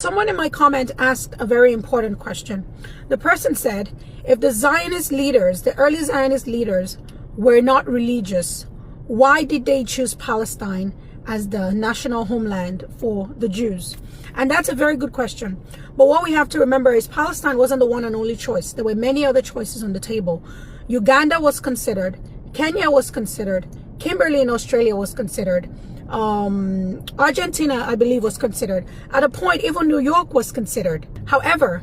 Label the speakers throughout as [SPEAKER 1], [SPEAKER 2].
[SPEAKER 1] Someone in my comment asked a very important question. The person said, if the Zionist leaders, the early Zionist leaders, were not religious, why did they choose Palestine as the national homeland for the Jews? And that's a very good question. But what we have to remember is Palestine wasn't the one and only choice. There were many other choices on the table. Uganda was considered. Kenya was considered. Kimberley in Australia was considered. Argentina, I believe, was considered. At a point, even New York was considered. However,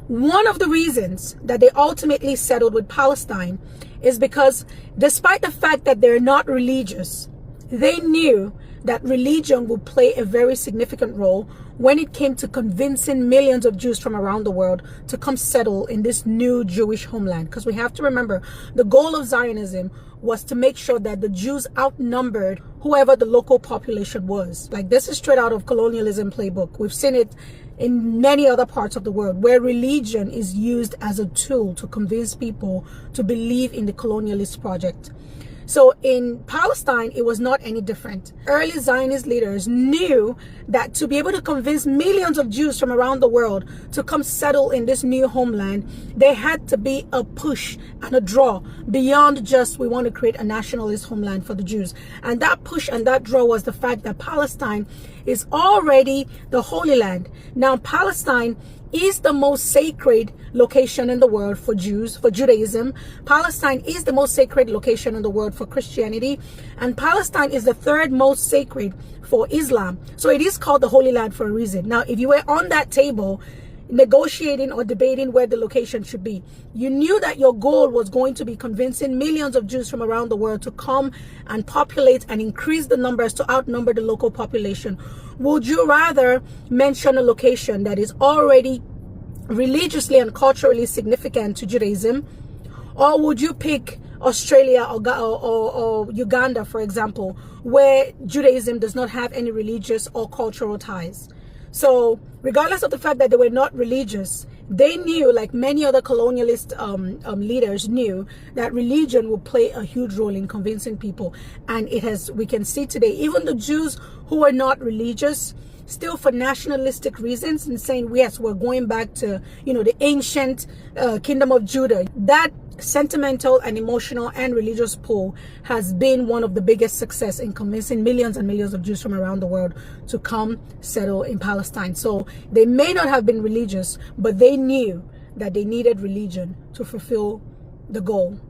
[SPEAKER 1] one of the reasons that they ultimately settled with Palestine is because despite the fact that they're not religious, they knew that religion would play a very significant role when it came to convincing millions of Jews from around the world to come settle in this new Jewish homeland. Because we have to remember, the goal of Zionism was to make sure that the Jews outnumbered whoever the local population was. Like, this is straight out of colonialism playbook. We've seen it in many other parts of the world where religion is used as a tool to convince people to believe in the colonialist project. So in Palestine, it was not any different. Early Zionist leaders knew that to be able to convince millions of Jews from around the world to come settle in this new homeland, there had to be a push and a draw beyond just, we want to create a nationalist homeland for the Jews. And that push and that draw was the fact that Palestine is already the Holy Land. Now, Palestine is the most sacred location in the world for Jews, for Judaism. Palestine is the most sacred location in the world for Christianity. And Palestine is the third most sacred for Islam. So it is called the Holy Land for a reason. Now, if you were on that table negotiating or debating where the location should be, you knew that your goal was going to be convincing millions of Jews from around the world to come and populate and increase the numbers to outnumber the local population. Would you rather mention a location that is already religiously and culturally significant to Judaism, or would you pick Australia or Uganda, for example, where Judaism does not have any religious or cultural ties? So regardless of the fact that they were not religious, they knew, like many other colonialist leaders knew, that religion would play a huge role in convincing people. And it has, we can see today, even the Jews who are not religious, still for nationalistic reasons, and saying, yes, we're going back to, the ancient kingdom of Judah. That sentimental and emotional and religious pull has been one of the biggest success in convincing millions and millions of Jews from around the world to come settle in Palestine. So they may not have been religious, but they knew that they needed religion to fulfill the goal.